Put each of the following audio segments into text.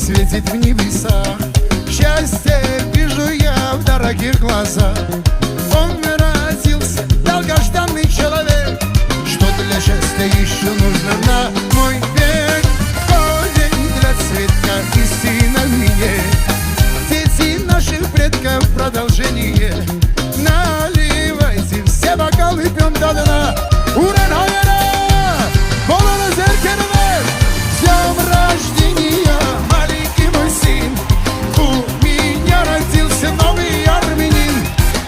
Светит в небесах, счастье вижу я в дорогих глазах. Он родился, долгожданный человек. Что для счастья еще нужно на мой век? Корень для цветка, истина в мне. Дети наших предков, продолжение. Наливайте все бокалы, пьем до дна. Ура, ура! Полона зеркальная, с днем рождения, маленький мой сын. У меня родился новый армянин.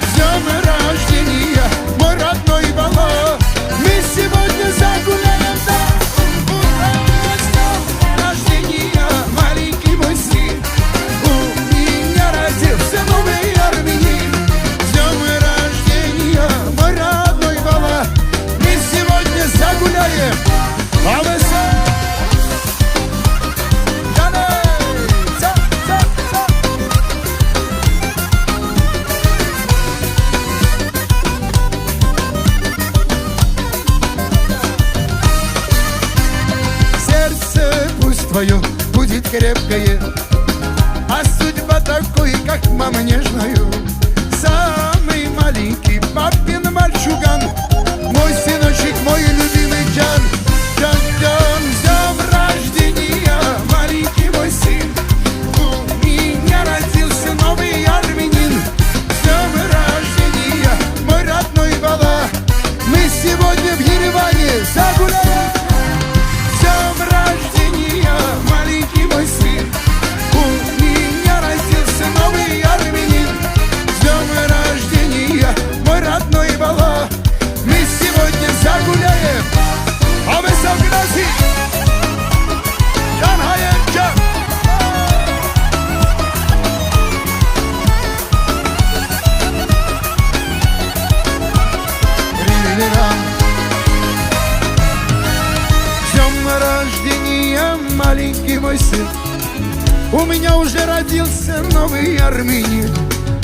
С днем рождения, мой родной Бала. Мы сегодня загуляем, да. Ура! С днем рождения, маленький мой сын. У меня родился новый армянин. С днем рождения, мой родной Бала. Мы сегодня загуляем. Сердце пусть твое будет крепкое, а судьба такой, как мама нежную. Самый маленький папин мальчуган, мой сыночек, мой любимый Джан. Джан, Джан, с днем рождения, маленький мой сын. У меня родился новый армянин. С днем рождения, мой родной Бала. Мы сегодня в Ереване загуляем. С днем рождения, маленький мой сын. У меня родился новый армянин. С днем рождения, мой родной Бала. Мы сегодня загуляем. А вы согласны? Жан Хаенча. С днем рождения, маленький мой сын. У меня уже родился новый армянин.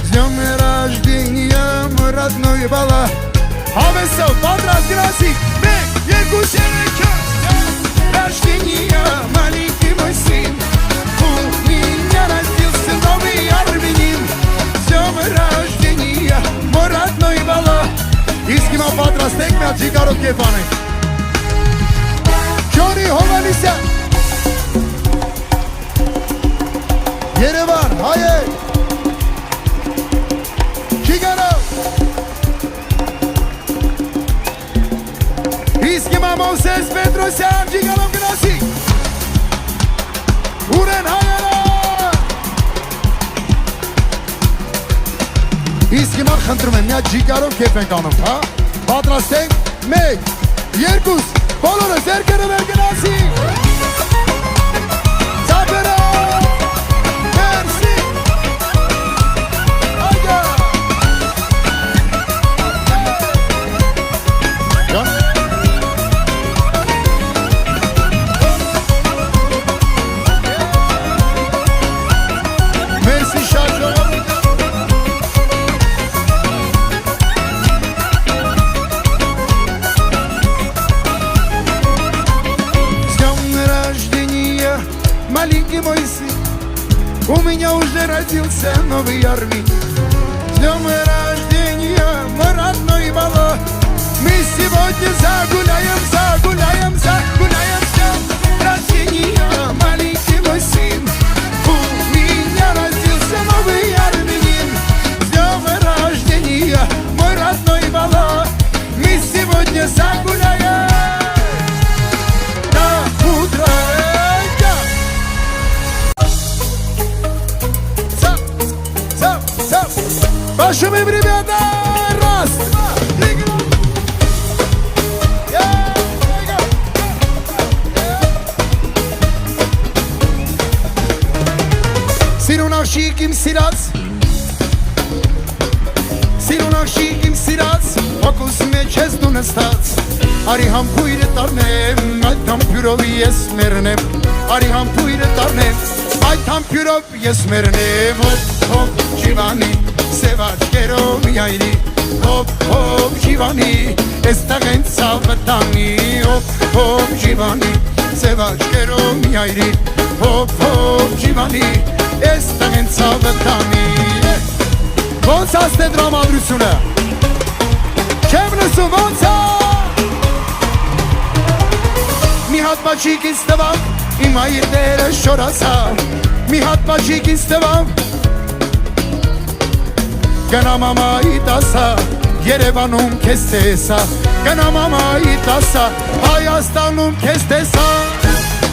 С днем рождения, мой родной Бала. А вы все, поздравляйте. Рождения, маленький мой сын. У меня родился новый армянин. С днем рождения, мой родной Бала. Искимо подрастек ме от Жигаров Кефаны. Джони Հովանիսյան. Երևան, հայեր. Ժիգարով. Իսկիմա Մովսես Պետրոսյան, Ժիգարով գնասի։ Ուրեն հայերը։ Իսկիմա խնդրում եմ, միա Ժիգարով կեփ ենք անում, հա։ Պատրաստենք, 1, 2, բոլորը ձեռքերը վեր գնասի։ Ծափերը։ Մերսի։ Այգա։ Մերսի շատ ժողովուրդ։ Маленький мой сын, у меня уже родился новый армянин. С днем рождения, мой родной Бала. Мы сегодня загуляем, загуляем, загуляем. С днем рождения, маленький мой сын. У меня родился новый армянин. С днем рождения, мой родной Бала. Мы сегодня загуляем до утра. Пошумим, ребята! Раз, два, три, աշիկ իմ սիրած Սիրուն աշիկ իմ սիրած Հոգուս մեջ ես դու նստած Արի համբույրը տարնեմ Այդ համբյուրով ես մերնեմ Արի համբույրը տարնեմ Այդ համբյուրով ես մերնեմ Հոպ ջիվանի Սև աչքերով մի այրի Հոպ ջիվանի Էստեղ են ցավը տանի Հոպ ջիվանի Սև աչքերով մի այրի Հոպ ջիվանի Էստեղ են ցավը տանի Ոնց աստ է դրամատրությունը Չեմ լսում ոնց է Մի հատ բաչիկ ինձ տվավ Իմ այրները շորացա Մի հատ բաչիկ ինձ տվավ Գնամ ամայի տասա Երևանում քեզ տեսա Գնամ ամայի տասա Հայաստանում քեզ տեսա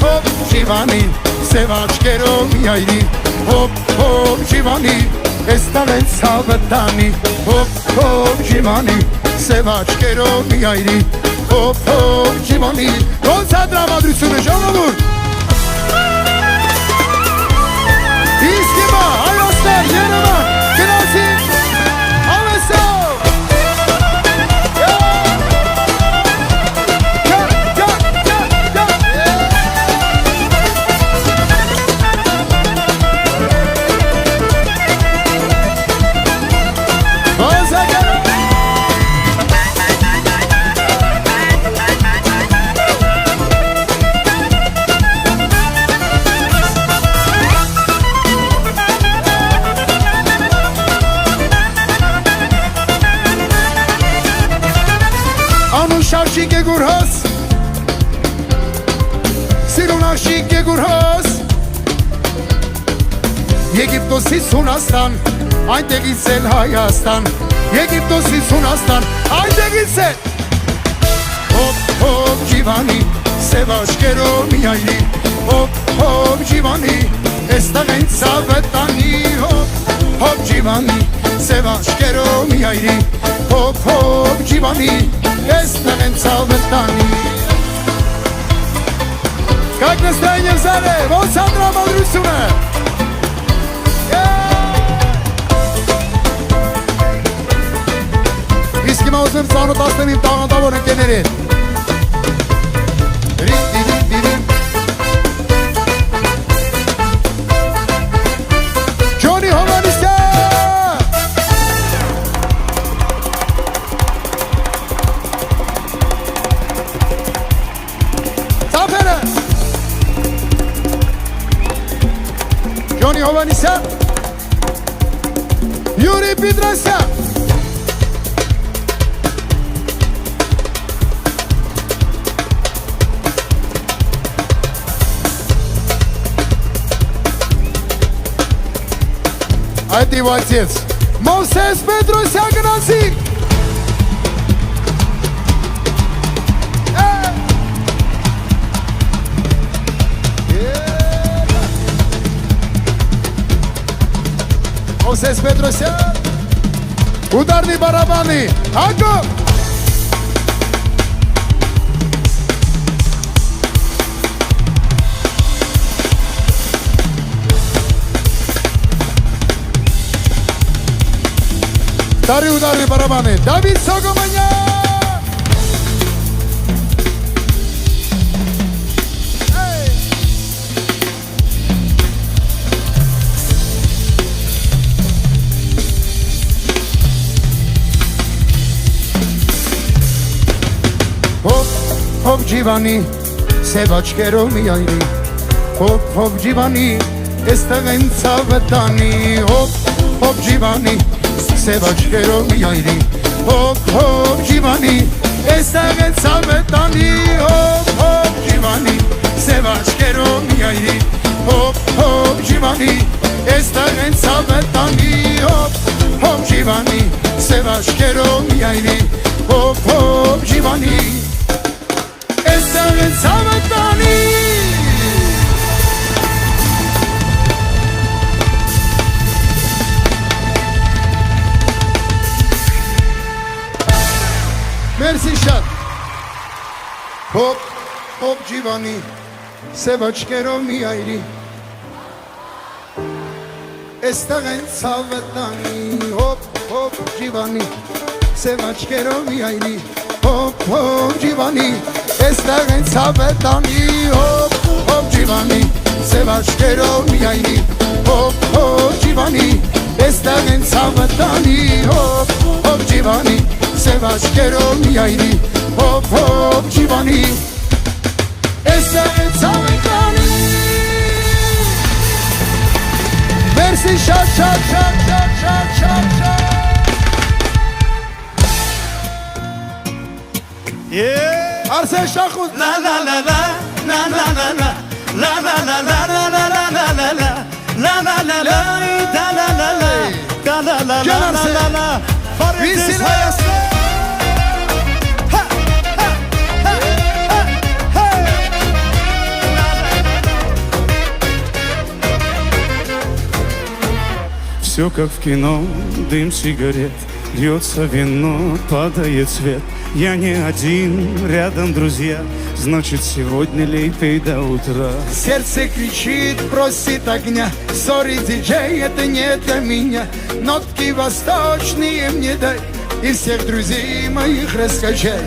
Հոպ ջիվանի Սև աչքերով մի այրի Հոպ ջիվանի Էստեղ են ցավը տանի Հոպ ջիվանի Սև աչքերով մի այրի Հոպ ջիվանի Ոնց է դրամատրությունը ժողովուրդ Իսկ հիմա Հայաստան Երևան գնացին Ավեսով Աշիկ է գուրհոս Սիրուն աշիկ է գուրհոս Եգիպտոսից Հունաստան Այնտեղից էլ Հայաստան Եգիպտոսից Հունաստան Այնտեղից էլ Հոպ ջիվանի Սև աչքերով մի այրի Հոպ ջիվանի Էստեղ են ցավը տանի Հոպ ջիվանի Սև աչքերով մի այրի Հոպ ջիվանի Էստեղ են ցավը տանի Как настроение в зале? Вот Сандра Мадрусуна Իսկ հիմա ուզում ծանոթացնեմ իմ տաղանդավոր ընկերներին Ջոնի Հովանիսյան Ջոնի Հովանիսյան Յուրի Պիտրոսյան Այդ իվ այցեց Մովսես Պետրոսյան գնացիք Մովսես Պետրոսյան Ուդարնի բարաբանի Հակով Տարի ուդարնի բարաբանի Դավիթ Սոգոմանյան Հոպ ջիվանի, սև աչքերով մի այրի Հոպ ջիվանի, էստեղ են ցավը տանի Հոպ ջիվանի, սև աչքերով մի այրի Հոպ ջիվանի, էստեղ են ցավը տանի Հոպ ջիվանի, սև աչքերով մի այրի Հոպ ջիվանի, էստեղ են ցավը տանի Հոպ ջիվանի, սև աչքերով մի այրի Հոպ ջիվանի Էստեղ են ցավը տանի Մերսի շատ Հոպ ջիվանի Սև աչքերով մի այրի Estեղ են ցավը տանի հոպ հոպ ջիվանի Սև աչքերով մի այրի հոպ հոպ ջիվանի Estեղ են ցավը տանի հոպ հոպ ջիվանի Սև աչքերով մի այրի հոպ հոպ ջիվանի Estեղ են ցավը տանի հոպ հոպ ջիվանի Սև աչքերով մի այրի հոպ հոպ ջիվանի Estեղ են ցավը տանի Merci, chat, chat, chat, chat, chat, chat, chat. Yeah. Arsen Şahut. La la la la, la la la la, la la la la la la la la la la, la la la la, da la la la, da la la la la la la. Paris hayası. Все как в кино, дым сигарет, льется вино, падает свет. Я не один, рядом друзья, значит сегодня лей ты до утра. Сердце кричит, просит огня. Сори, диджей, это не для меня. Нотки восточные мне дай и всех друзей моих раскачай.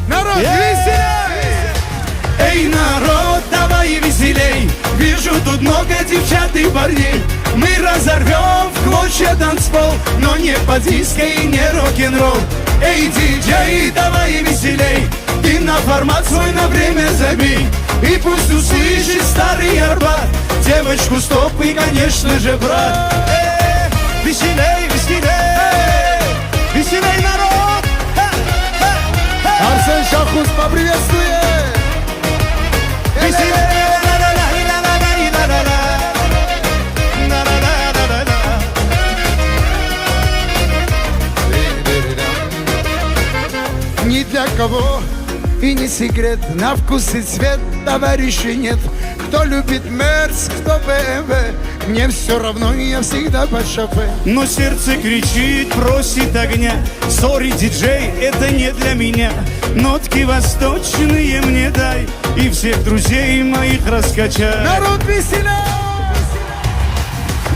Народ, веселей! Эй, народ, давай веселей. Вижу тут много девчат и парней. Мы разорвем в клочья танцпол, но не по диско и не рок-н-ролл. Эй, диджей, давай веселей. Ты на формат свой на время забей. И пусть услышит старый Арбат девочку стоп и, конечно же, брат. Веселей, веселей, веселей, народ. Арсен Шахут поприветствует! Веселей. Ни для кого и не секрет, на вкус и цвет товарищей нет. Кто любит Мерс, кто БМВ, мне все равно, я всегда под шофе. Но сердце кричит, просит огня. Сори, диджей, это не для меня. Нотки восточные мне дай и всех друзей моих раскачай. Народ веселей!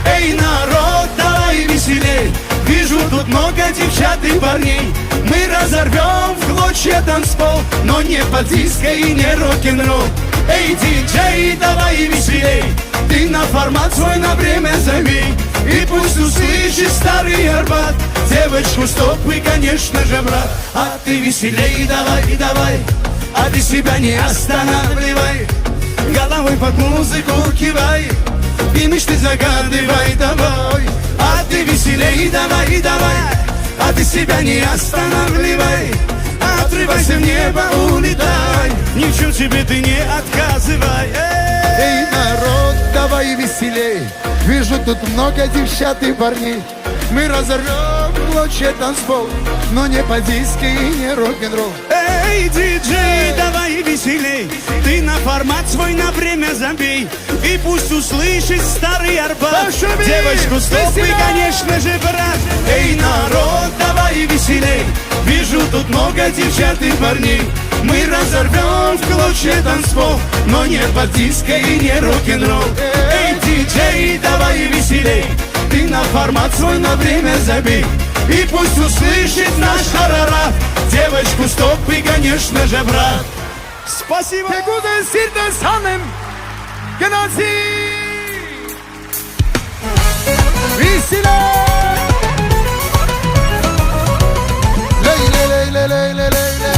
Эй, народ, давай веселей. Вижу тут много девчат и парней. Мы разорвем в клочья танцпол, но не под диско и не рок-н-ролл. Эй, диджей, давай веселей. Ты на формат свой на время забей. И пусть услышит старый Арбат девочку стоп и, конечно же, брат. А ты веселей, давай, давай, а ты себя не останавливай. Головой под музыку кивай и мечты загадывай, давай. А ты веселей, давай, давай, а ты себя не останавливай. Отрывайся в небо, улетай, ни в чем себе ты не отказывай. Эй, народ, давай веселей. Вижу тут много девчат и парней. Мы разорвем в клочья танцпол, но не по диско и не рок-н-ролл. Эй, диджей, давай веселей. Ты на формат свой на время забей. И пусть услышит старый Арбат девочку стоп и, конечно же, брат. Эй, народ, давай веселей. Вижу тут много девчат и парней. Мы разорвем в клочья танцпол, но не под диско и не рок-н-ролл. Эй, диджей, давай веселей. Ты на формат свой на время забей. И пусть услышит наш Арарат девочку стоп и, конечно же, брат. Спасибо! Teguden sirdes hanım Genazi Vesiler Leyle leyle leyle leyle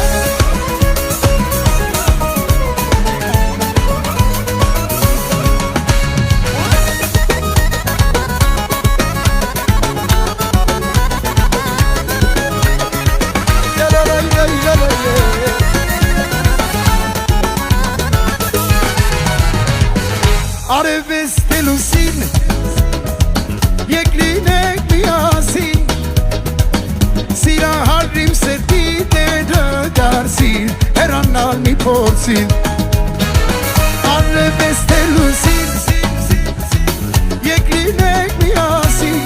Areveste Lucin Jeklinek miasin Sira harim se ti te dödersin Her an al mi porsin Areveste Lucin Jeklinek miasin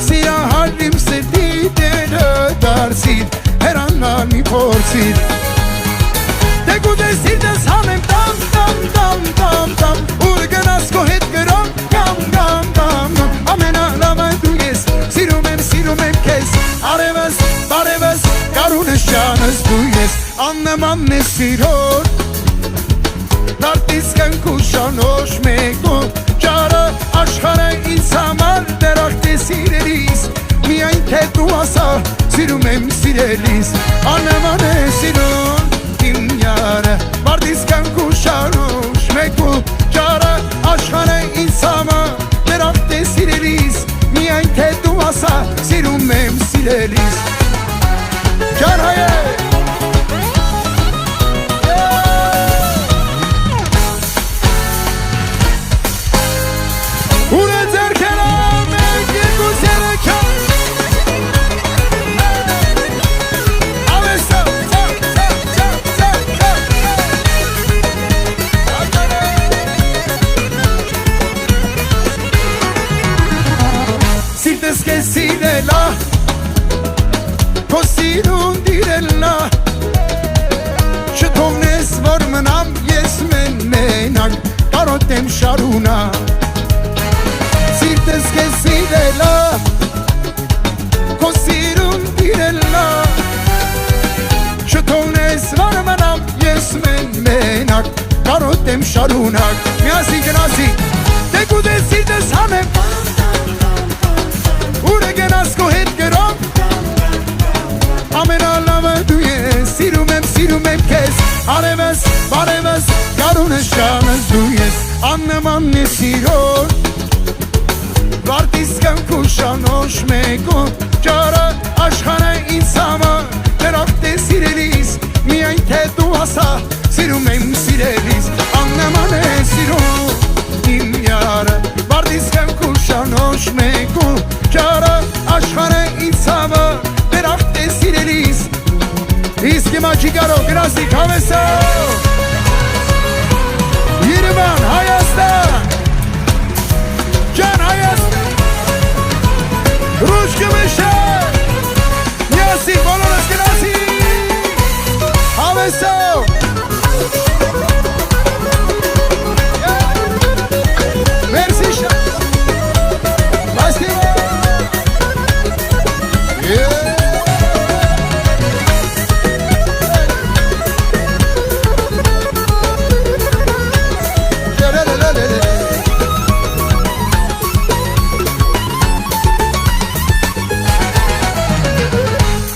Sira harim se ti te dödersin Her an al mi porsin Te gudesirdes hanem tam tam tam tam tam Urgenas kohet geram gam gam gam Աննման է սիրոր Դարտիսկն կուշանոշ մեկո Ճարը աշխարը ինձ համար դերախտ է սիրելիս Միայն թե դու ասա սիրում եմ սիրելիս Աննման է սիրոր իմ յարը Դարտիսկն կուշանոշ մեկո Ճարը աշխարը ինձ համար դերախտ է սիրելիս Միայն թե դու ասա սիրում եմ սիրելիս Ջան հայե Սիրելա Քո սիրուն դիրելա Չթողնես որ մնամ ես մենակ Կարոտեմ շարունակ Սիրտս քեզ սիրելա Քո սիրուն դիրելա Չթողնես որ մնամ ես մենակ Կարոտեմ շարունակ Միասին գնասի Դե կուտես սիրտս հանեմ Ուրը գնաս քո հետ գրով Ամենալավը դու ես Սիրում եմ քեզ Արևս, բարևս, գարունս, շանս դու ես Աննման է սիրոր Վարտիսկն կուշանոշ մեկո Ճարը աշխարը ինձ համար դերախտ է սիրելիս Միայն թե դու ասա Սիրում եմ սիրելիս Աննման է սիրոր Իմ յարը Վարտիսկն կուշանոշ մեկո Ճարը աշխարը ինձ համար դերախտ է սիրելիս Իսկ հիմա չի կարող գրասիկ հավեսով Երևան, Հայաստան Ջան Հայաստան Ռուշկը վշար Միասիկ բոլորս գրասիկ Հավեսով Մերսի շատ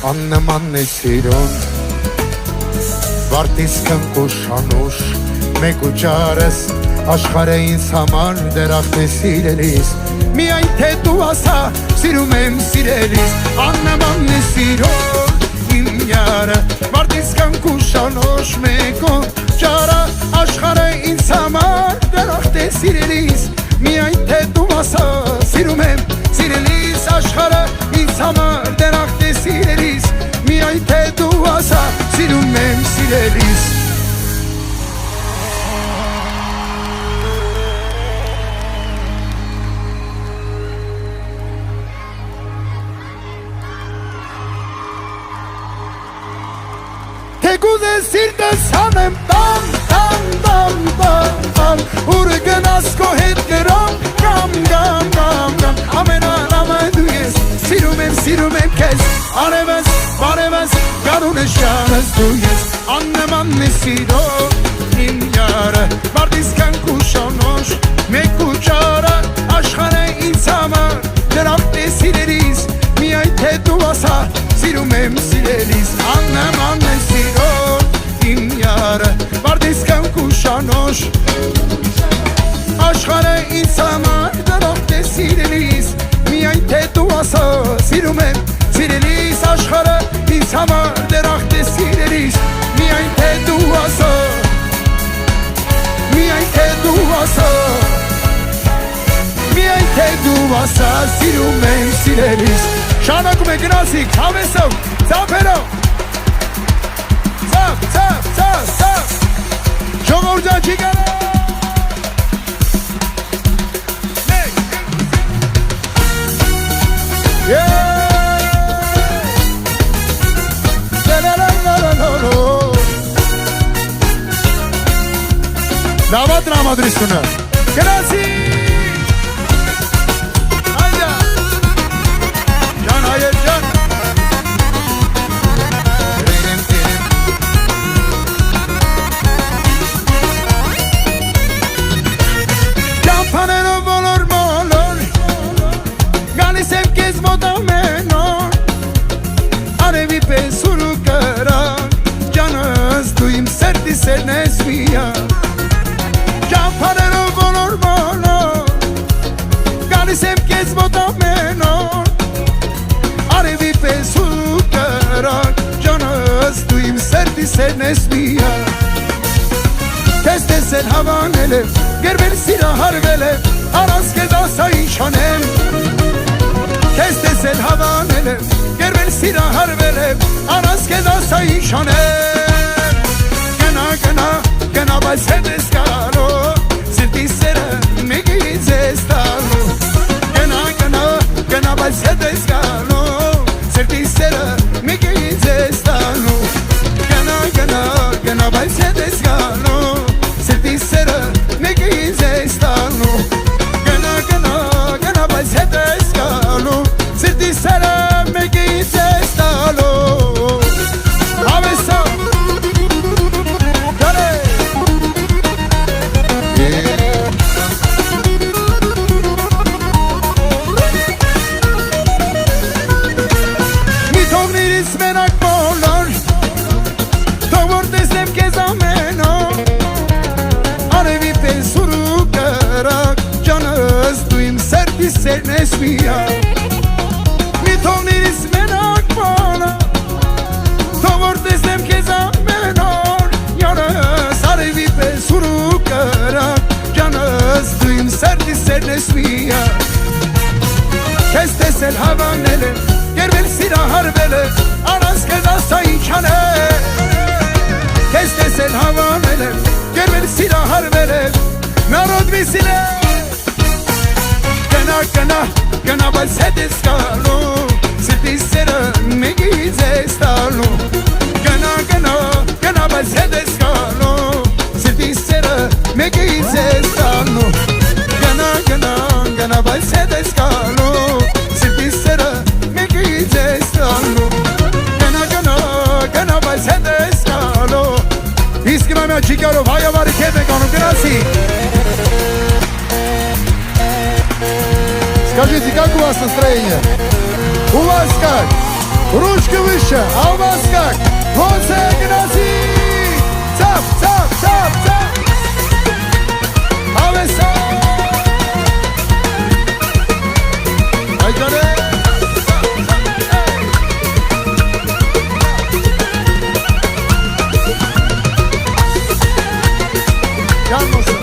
Աննման է սիրուն Վարտիսկն կուշանուշ Մեկ ու ճարս Աշխարը ինձ համար դերախտ է սիրելիս Միայն թե դու ասա Սիրում եմ սիրելիս Աննման է սիրուն Իմ յարը Վարտիսկն կուշանուշ Մեկ ու ճարը Աշխարը ինձ համար դերախտ է սիրելիս Միայն թե դու ասա Սիրում եմ սիրելիս Աշխարը ինձ համար դերախտ է սիրելիս Միայն թե դու ասա Սիրում եմ սիրելիս Թեկուզ է սիրտս հանեմ տան, տան, տան, տան, տան Ուրը գնաս քո հետ գրամ, գամ, գամ, գամ, գամ Ամենալավը դու ես, սիրում եմ քեզ Արևս, բարևս, գարունս, շանս դու ես Աննման է սիրով, իմ յարը Վարտիսկն կուշանոշ, մեկ ու ճարը Աշխարը ինձ համար, դերախտ է սիրելիս Միայն թե դու ասա, սիրում եմ սիրելիս Աննման է սիրով, իմ յարը Վարտիսկն կուշանոշ Աշխարը ինձ համար, դերախտ է սիրելիս Միայն թե դու ասա, սիրում եմ սիրելիս Աշխարը ինձ համար դերախտ է սիրելիս Միայն թե դու ասա Միայն թե դու ասա Միայն թե դու ասա Սիրում եմ սիրելիս Շանակում է գնասիկ հավեսով ծապերով Ծապ, ծապ, ծապ, ծապ Ժողորդան չի գալա Լավա տրամադրությունը Գրասի Այդյա Ջան հայեր ջան մոտամենոր Արևի պես ուրու կրակ Ջանս դու իմ սերտի սերն ես միակ Ճամփաներով բոլոր Գալիս եմ կեզ մոտամենոր Արևի պես ուրու կրակ Ջանս դու իմ սերտի սերն ես միակ Քեզ տեսել հավանել եմ Գերվել սիրահարվել եմ Առանց քեզ ասա ինչ անեմ Քեզ տեսել հավանել եմ Գերվել սիրահարվել եմ Առանց քեզ ասա ինչ անեմ Գնա բայց հետ ես գալու Սիրտի սերը մեկից ես տալու Գնա բայց հետ ես գալու Սիրտի սերը մեկից ես տալու Գնա բայց հետ ես գալու Սիրտի սերը մեկից ես տալու Գնա բայց հետ ես գալու Սիրտի սերը մեկից ես տալու Հավեսա Գարե Մի թողնիրիս մենակ բոլոր Թող որ տեսնեմ կեզ ամենով Արևի պես ուրու կրակ Ջանս դու իմ սերտի սերն ես միակ Մի թողնիրիս մենակ բոլոր Թող որ տեսնեմ կեզ ամենով Յանս արևի պես ուրու կրակ Ջանս դու իմ սերտի սերն ես միակ Քեզ տեսել հավանել եմ Գերվել սիրահարվել եմ Առանց քեզ ասա ինչ անեմ Քեզ տեսել հավանել եմ Գերվել սիրահարվել եմ Նարոդ վիսիլ եմ Գնա բայց հետ ես գալու Սիրտի սերը մեկից ես տալու Գնա բայց հետ ես գալու Սիրտի սերը մեկից ես տալու Գնա բայց հետ ես գալու Սիրտի սերը մեկից ես տալու Գնա բայց հետ ես գալու Իսկ իմ ամյա չիկարով հայավարի կետ եք անում գնացի Скажите, как у вас настроение? У вас как? Ручка выше, а у вас как? Госе гнози! Цап, цап, цап, цап! Авеса! Айгаре! Yanmasın.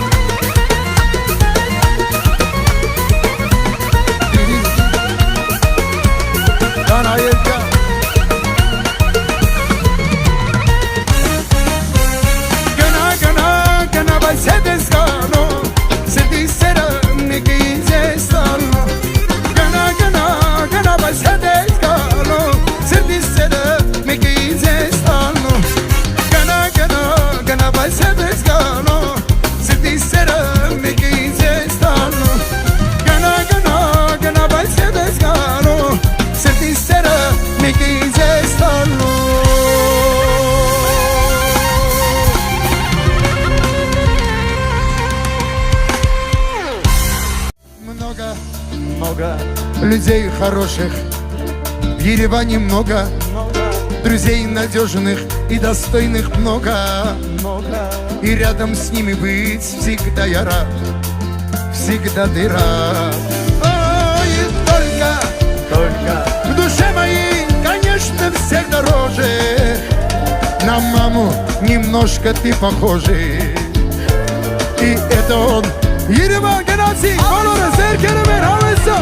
Gana vai ser desgano Se disera me que insestano Gana vai ser desgano Se disera me que insestano Gana vai ser desgano Se disera me que insestano Gana vai ser desgano Se disera me que insestano Много людей хороших В Ереване много Друзей надежных и достойных много И рядом с ними быть всегда я рад Всегда ты рад И только в душе моей, конечно, всех дороже На маму немножко ты похожий И это он Ереван, Геннадий, Колора, Зеркеревер, Алиса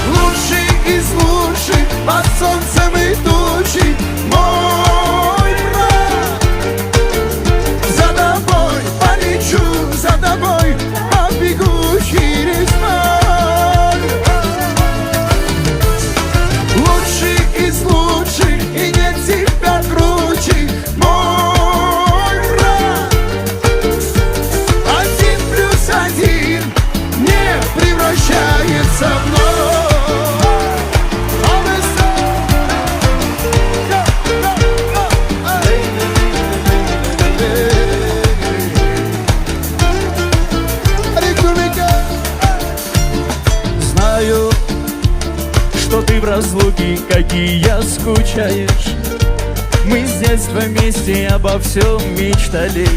Лучший из лучших, под солнцем идущий Мой брат За тобой полечу, за тобой побегу через морь Лучший из лучших, и нет тебя круче Мой брат 1+1 не превращается в ноль разлуки, какие скучаешь. Мы с детства вместе обо всем мечтали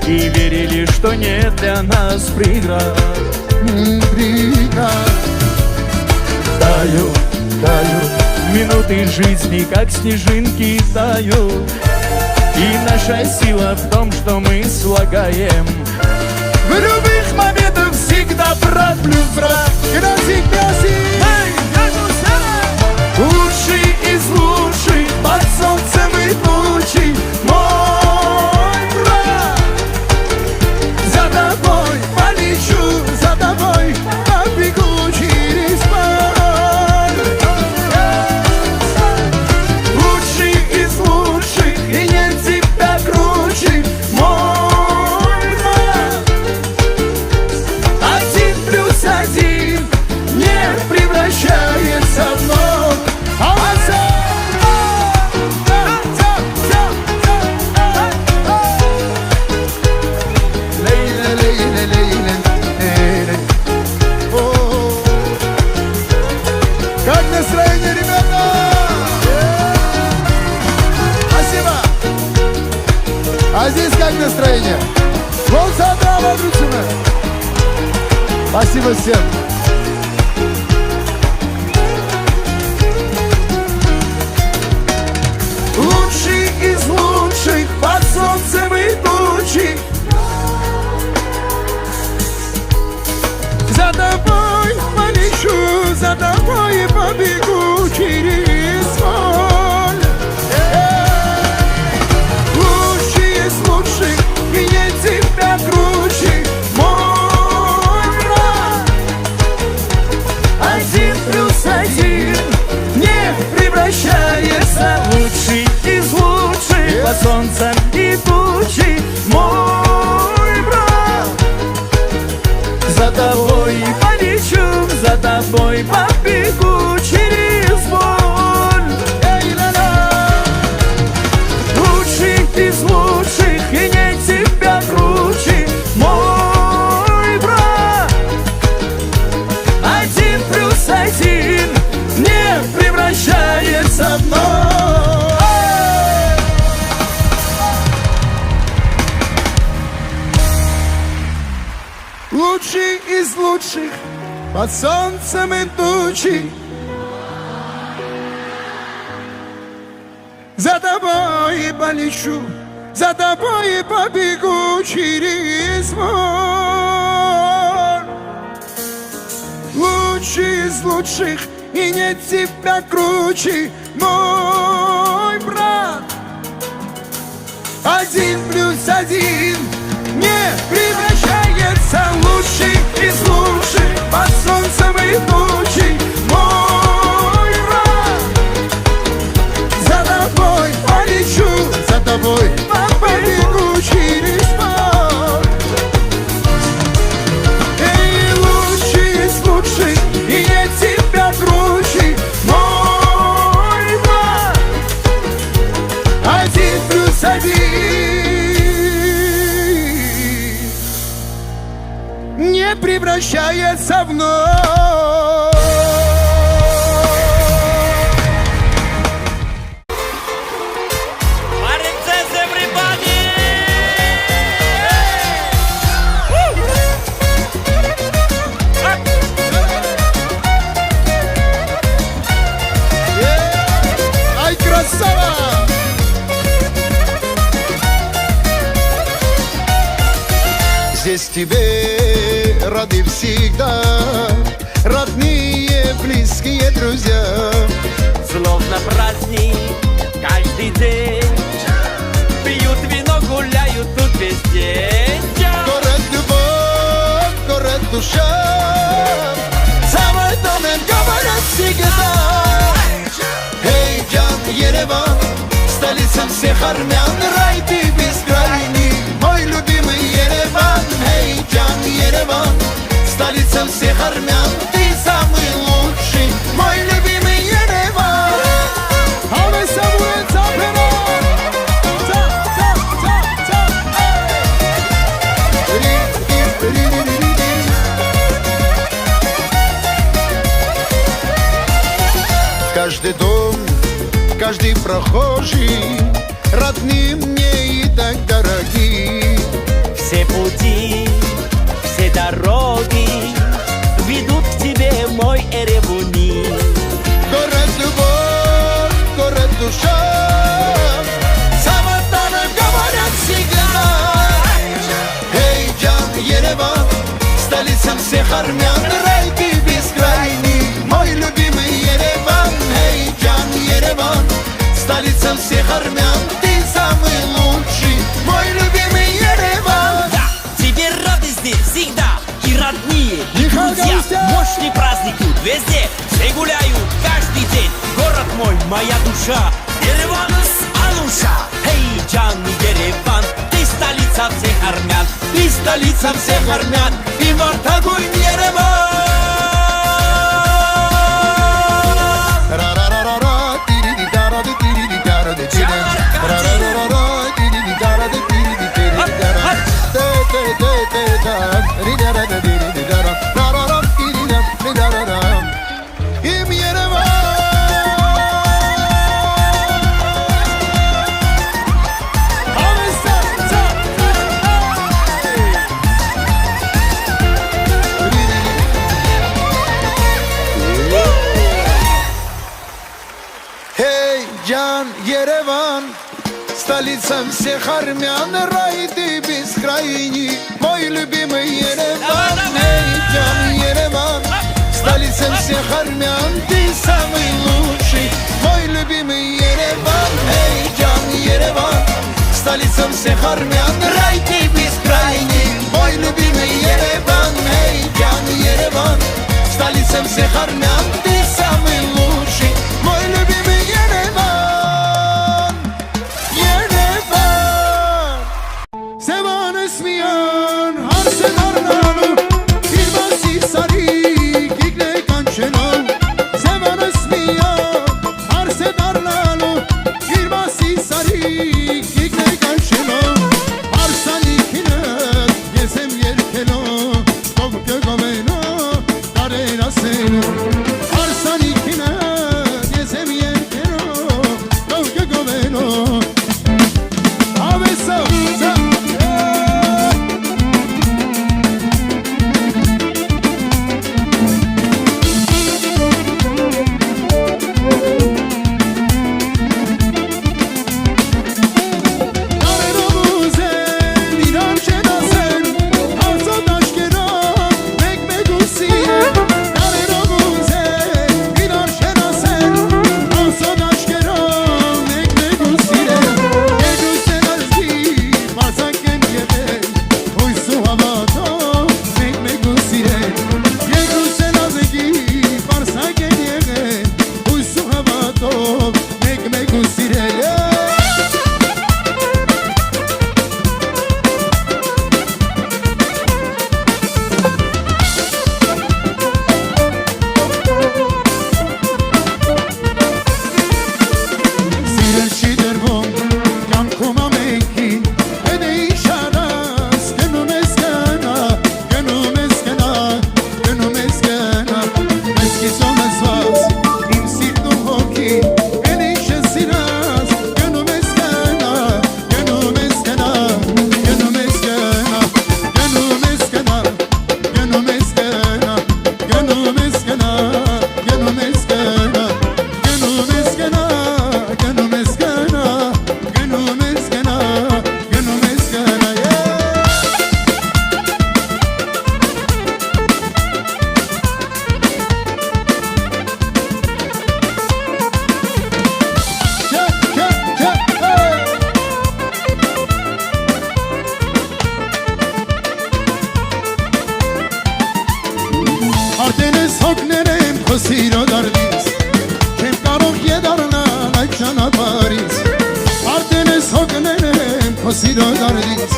и верили, что нет для нас преград. Тают, тают минуты жизни, как снежинки тают. И наша сила в том, что мы слагаем. В любых моментах всегда брат плюс брат. Грязик, грязик. Лучший из лучших, под солнцем и тучей, мой брат. За тобой полечу, за тобой побегу через поле. Лучший из лучших, и нет тебя круче, мой брат. 1+1 не превращается в ноль. Как настроение, ребята? Спасибо. А здесь как настроение? Волсадрава, друзья. Спасибо всем. Лучший из лучших, под солнцем и тучей. За тобой полечу, за тобой и побегу через поле. Лучший из лучших, и нет тебя круче, мой брат. 1+1 не превращается. Лучший из лучших, под солнцем и тучей, мой брат. За тобой полечу, за тобой побегу через боль. Лучший из лучших, и нет тебя круче, мой брат. 1+1 не превращается в ноль. Лучший из лучших, под солнцем и тучей. За тобой и полечу, за тобой и побегу через море. Лучший из лучших, и нет тебя круче, мой брат. 1+1 не превращается. Лучший из лучших, под солнцем и тучей, мой брат. За тобой полечу, за тобой побегу через поле. Эй, лучший из лучших, и нет тебя круче, мой брат. 1+1 не превращается в ноль. Ай, красава! Здесь тебе рады всегда, родные, близкие друзья. Словно праздник каждый день, пьют вино, гуляют тут весь день. Город любовь, город душа, за мой домен говорят всегда. Эй, Джан, Ереван, столица всех армян, рай ты бескрайний, мой любимый Ереван. Эй, Джан, Ереван, столица всех армян, ты самый лучший, мой любимый Ереван. А вы самует запера. каждый дом, каждый прохожий родные мне и так дороги. Все пути, все дороги ведут к тебе, мой Эребуни. Город любовь, город душа, самотно говорят всегда. Эй, Джан, Ереван, столица всех армян, рай ты бескрайний, мой любимый Ереван. Эй, Джан, Ереван, столица всех армян, ты самый лучший, мой любимый Ереван. Да, тебе рады здесь всегда, и родные, и друзья. Мощный праздник тут везде, все гуляют каждый день. Город мой, моя душа, Ереванус Алуша. Эй, Джан, Ереван, ты столица всех армян, ты столица всех армян, и Мартагуй Ереван. Им Ереван. Эй, Джан, Ереван, столица всех армян, рай ты бескрайний, мой любимый Ереван. Эй, Джан, Ереван, столица всех армян, ты самый лучший, мой любимый Ереван. Эй, Джан, Ереван, столица всех армян, рай ты бескрайний, мой любимый Ереван. Эй, Джан, Ереван, столица всех армян, ты самый лучший, мой любимый Ереван. Ереван. Sevan esmiyan, arsen arnalu, ilmasi sari, gigle kancheno. Sevan esmiyan, arsen arnalu, ilmasi sari, gigle kancheno. Arsani kinet, yesem yerkelo, tovke goveno, darena seno. Arsani kinet, yesem yerkelo, tovke goveno. Avesa, Սիրո դարվից չեմ կարող եդառնալ այդ ճանապարհից Արդեն ես հոգնել եմ քո սիրո դարվից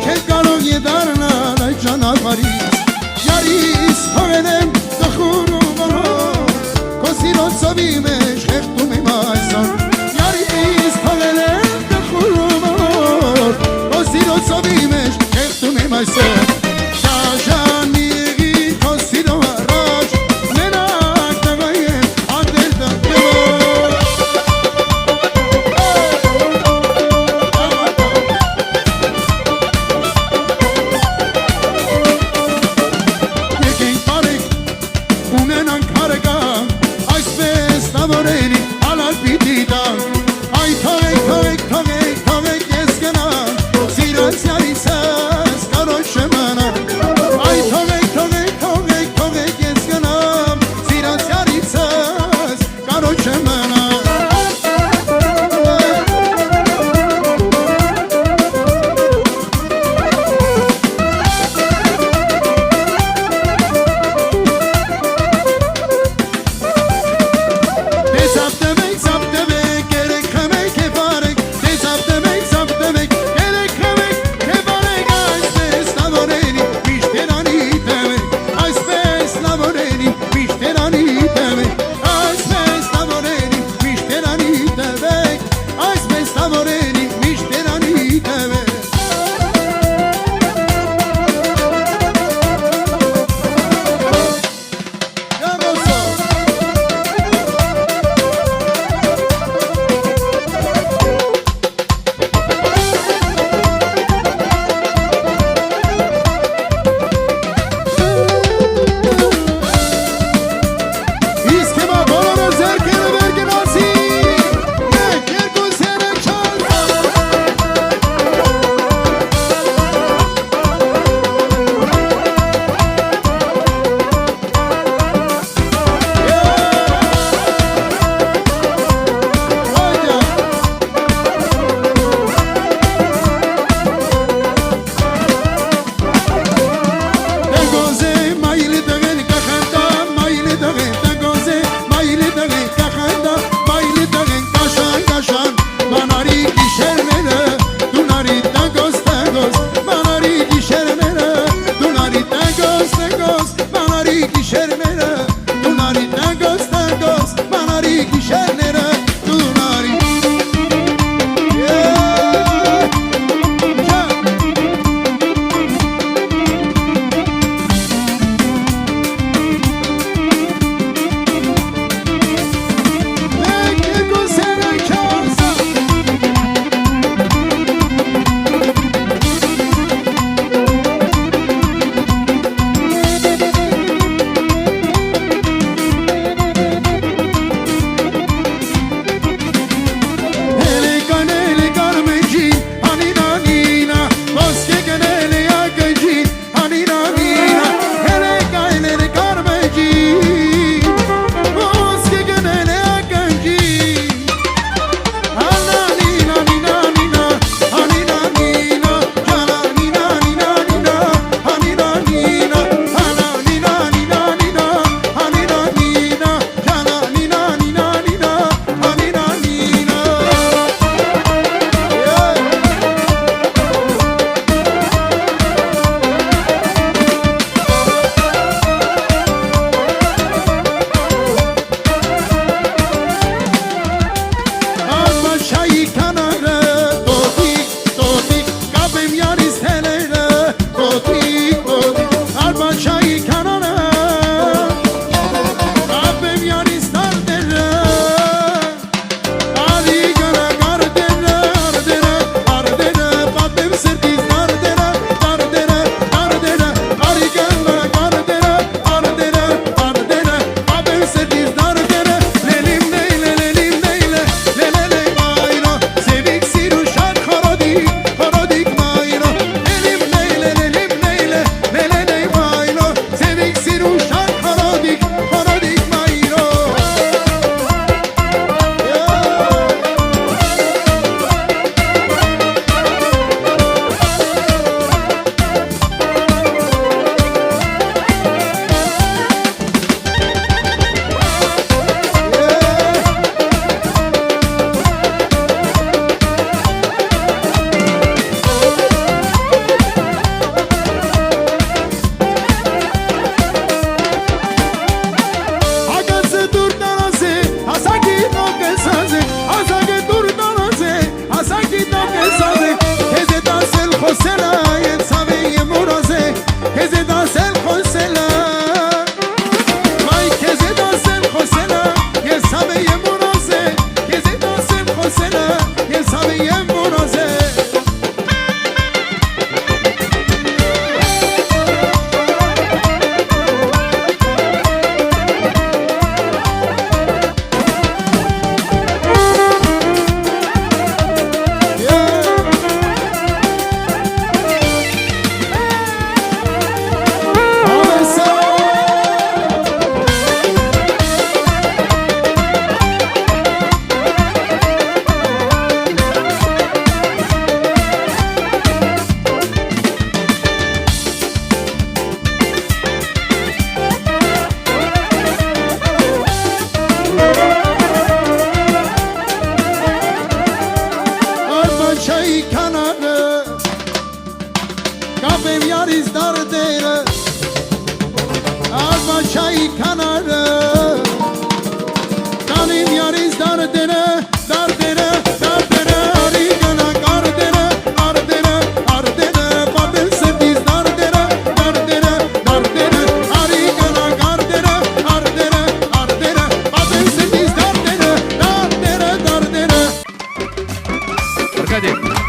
չեմ կարող եդառնալ այդ ճանապարհից Յարիս հորել եմ տխուր ու մորով քո սիրո ծովի մեջ խեղդում եմ այսօր Յարիս հորել եմ տխուր ու մորով քո սիրո ծովի մեջ խեղդում եմ այսօր Շաշան մի քո սիրո առաջ Մենակ տղայ եմ անդեր դակելով dardere Azma çay kanarı Kanim yariz dardere Dardere, dardere Arigana gardere Ardere, ardere Badın sediz dardere Dardere, dardere Arigana gardere Ardere, ardere Badın sediz dardere Dardere, dardere Аркадий.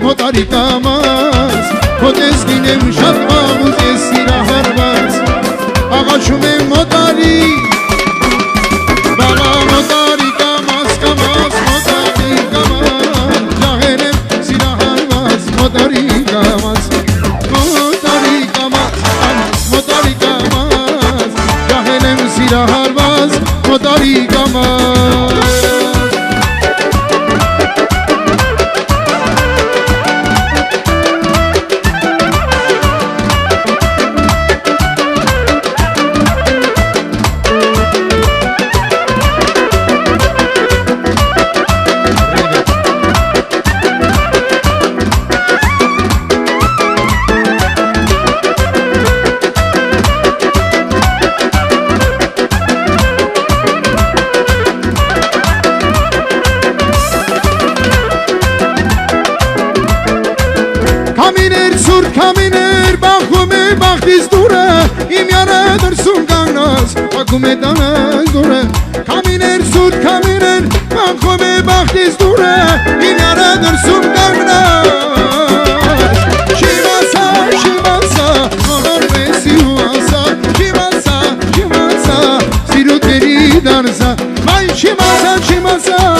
Մոտարի կամաց Հոտես գինեմ շատ մաղուզ ես սիրահարված Աղաչում եմ մոտարի Բաղա մոտարի կամաց կամաց Մոտարի կամաց Ճաղեր եմ սիրահարված Մոտարի կամաց Մոտարի կամաց Մոտարի կամաց Ճաղեր եմ սիրահարված Մոտարի կամաց Kaminer sur kaminer Bakume baktiz dure İmyana dursun gangnas Bakume danaz dure Kaminer sur kaminer Bakume baktiz dure İmyana dursun gangnas Şivasa şivasa Olur ve sivasa Şivasa şivasa Siruteri darsa Vay şivasa şivasa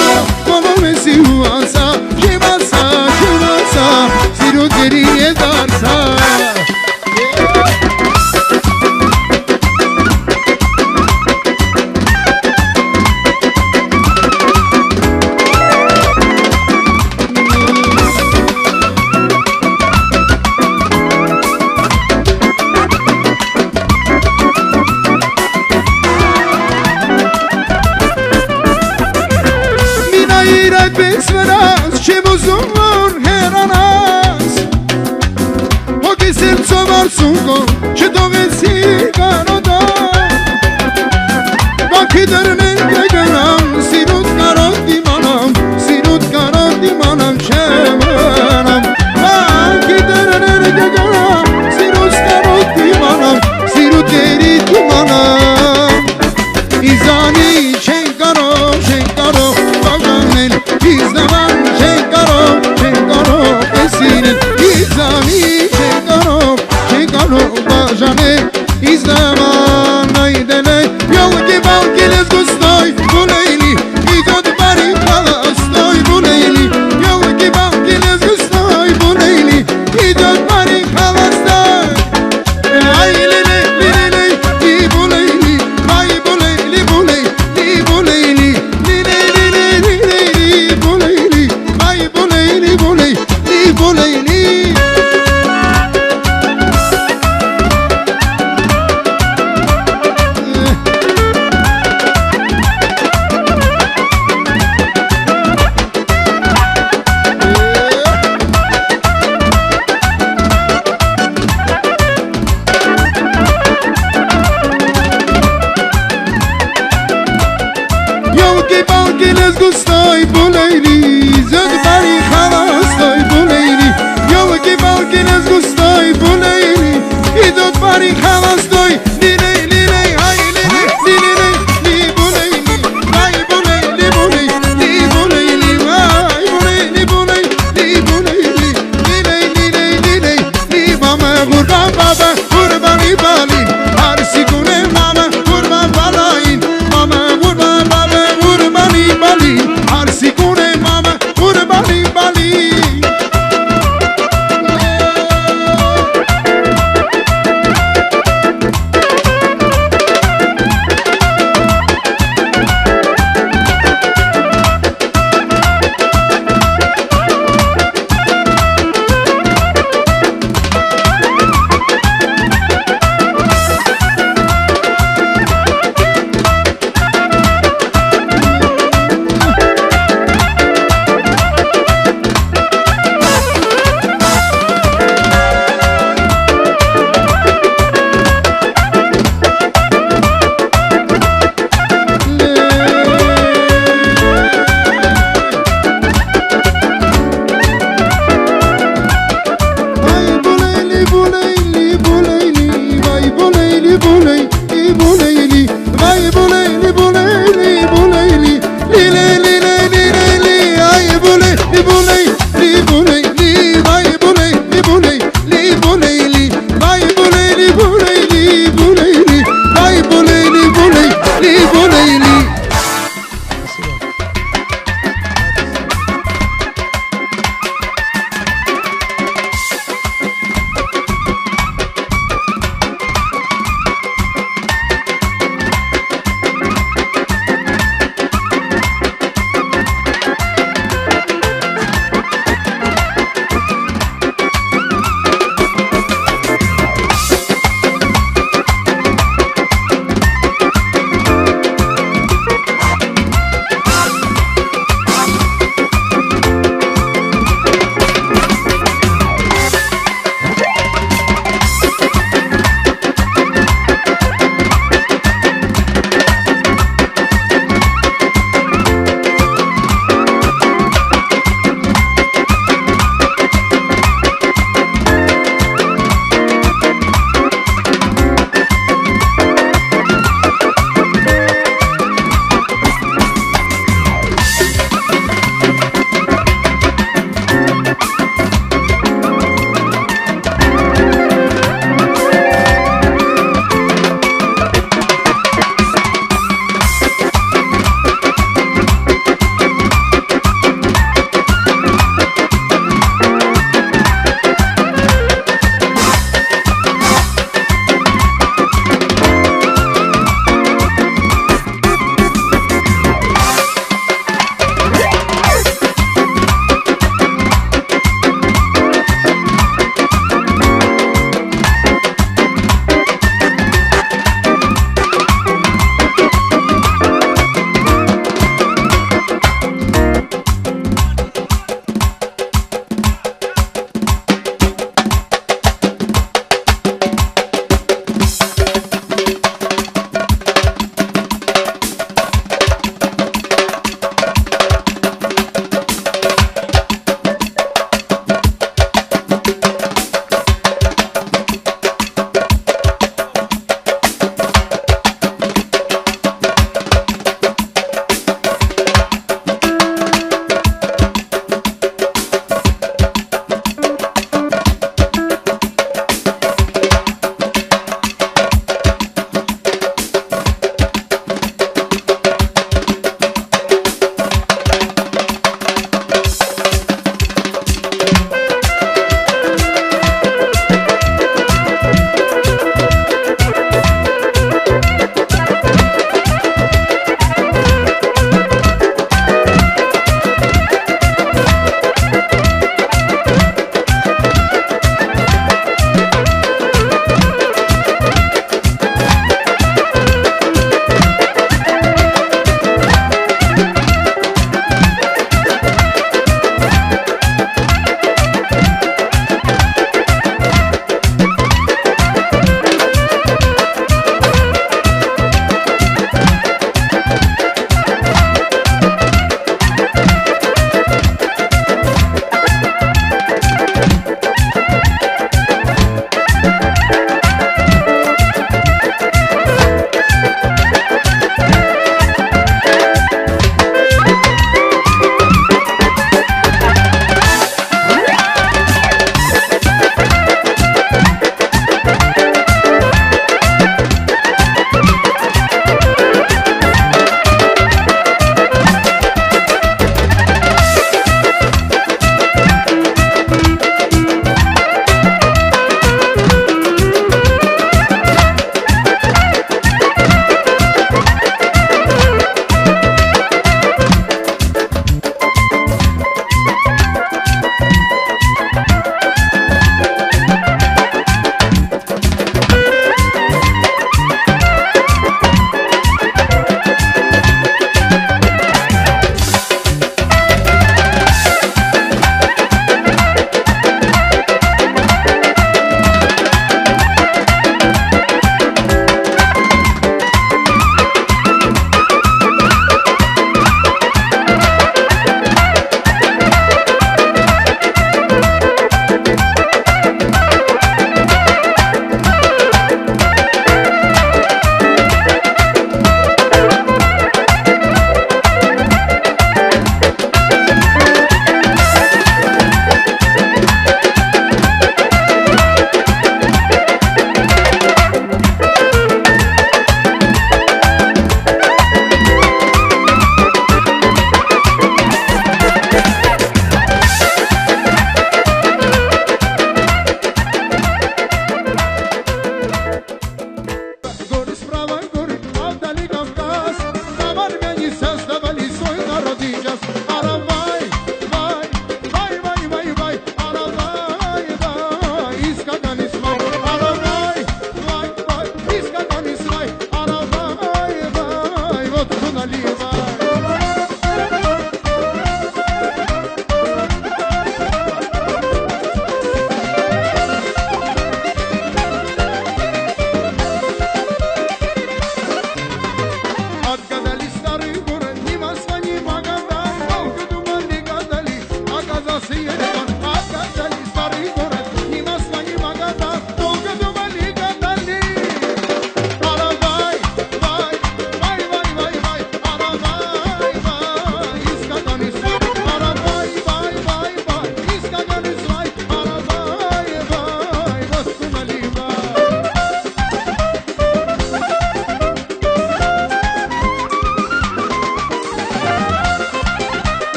Olur ve sivasa Şivasa şivasa Siruteri darsa Minayret besmeraz Çebuzumur heranas O kesim sovar sunko Çedovesi karoda Bakıdırının gegenam Sirut karot dimanam Sirut karot dimanam Şemanam Bakıdırının gegenam Sirut karot dimanam Sirut eri dimanam İzani şenkaro şenkaro Bajanel İzdaman şenkaro şenkaro Esinin İzani şenkaro şenkaro Bajanel İzdaman aydele Yol gibi alkiles gustoy Bu leyli İzot bari kalastoy Bu leyli Yol gibi alkiles gustoy Bu leyli İzot bari kalastoy Ay lele lele Bu leyli Ay bu leyli bu leyli Bu leyli Lele lele lele Bu leyli Ay bu leyli bu leyli Bu leyli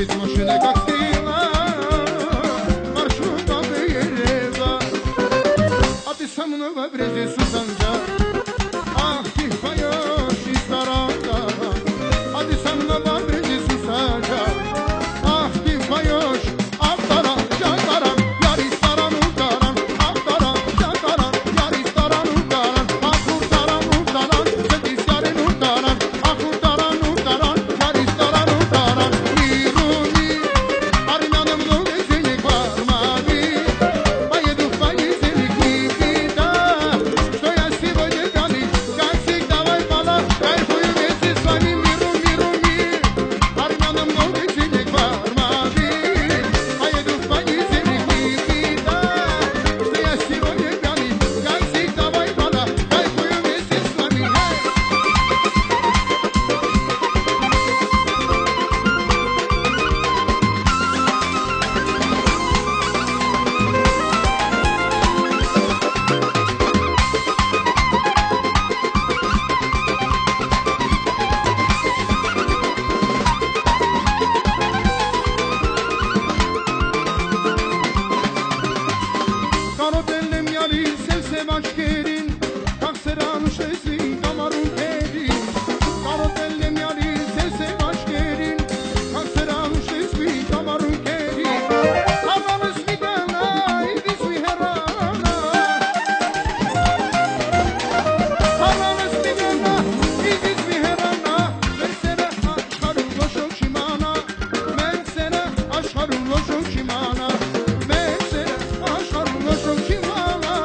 Летит машина как стрела, маршрут до Еревана. А ты со мной в обрезе Сусанджа. Ах, ты поешь из старого. А ты со мной в обрезе Сусанджа. Ах, ты поешь автора, жантара. Яри старан ударан, автора, жантара. Яри старан ударан, ахурдаран ударан. Сетис ярин ударан, ахурдаран ударан. Яри старан ударан. Мируни, армянам много денег в армии. Поеду в понедельник, Никита. Что я сегодня пьяный, как всегда, вайпала. Кайфую вместе с вами, миру, мир. Армянам много денег в армии. Поеду в понедельник, Никита. Что я сегодня пьяный, как всегда, вайпала. Кайфую вместе с вами. Կարոտել եմ յարի սև աչքերին, Կաղ սրան շեսվին կամարուն կերին, Կարոտել եմ յարի սև աչքերին, Կաղ սրան շեսվին կամարուն կերին, Հարվանս մի գանա, իդիս մի հեռանա, Հարվանս մի գանա, իդիս մի հեռանա, Մեր սերը աշխարում ոչոք չիմանա, Մեր սերը աշխարում ոչոք չիմանա, Մեր սերը աշխարում ոչոք չիմանա,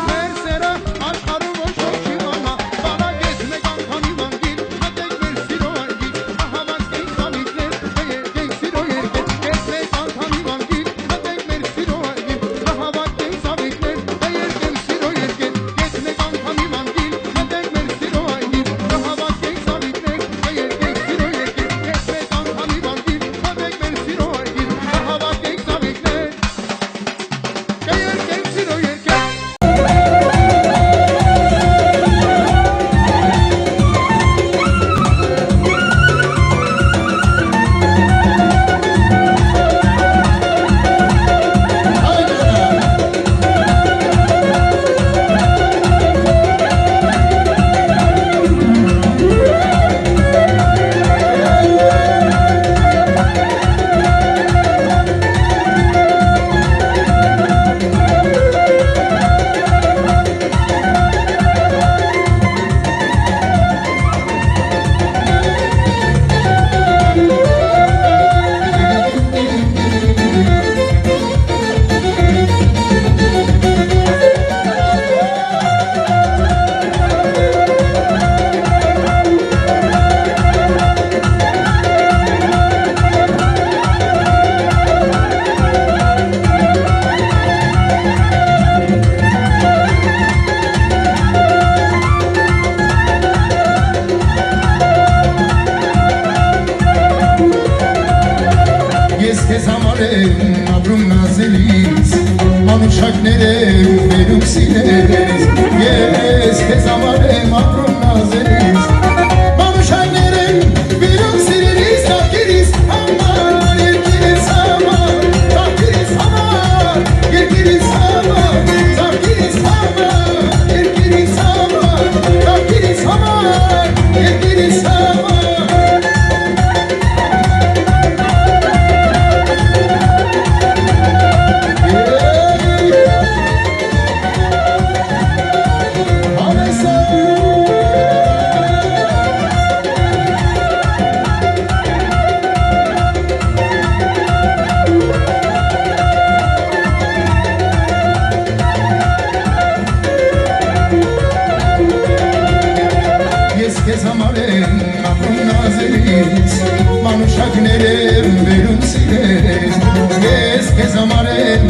Մեր սերը աշխարում ոչոք չիմանա, Բանագետ մեկ անգամ իվանգին, Մտեք մեր սիրո այգին, Ահավանք ենք սամիքներ, Եկենք սիրո երկեր, Ես մեկ անգամ իվանգին, Մտեք մեր սիրո այգին, Ահավանք ենք սամիքներ, Եկենք սիրո երկեր, Ես մեկ անգամ իվանգին, Մտեք մեր սիրո այգին, Ահավանք ենք սամիքներ, Եկենք սիրո երկեր, Ես մեկ անգամ իվանգին, Մտեք մեր սիրո այգին, Ահավանք ենք սամիքներ, Եկենք սիրո երկեր Ես քեզ համար եմ ապրում նազելիս, Մանուշակներ եմ վերում սիրելիս, Ես քեզ համար եմ ապրում նազելիս, Մանուշակներ եմ վերում սիրելիս, Տակիրիս համար, երկիրիս համար, Տակիրիս համար, երկիրիս համար, Տակիրիս համար, երկիրիս համար, Տակիրիս համար, երկիրիս համար Ես քեզ համար եմ ապրում նազելիս, Մանուշակներ եմ վերում սիրելիս, Ես քեզ համար եմ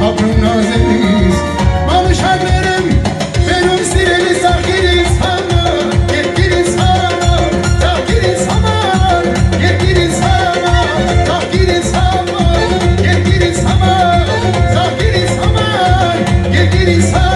ապրում նազելիս, Մանուշակներ եմ վերում սիրելիս, Տակիրիս համար, երկիրիս համար, Տակիրիս համար, երկիրիս համար, Տակիրիս համար, երկիրիս համար, Տակիրիս համար, երկիրիս համար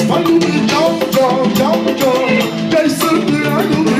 Find me, jump, jump, jump, jump. They certainly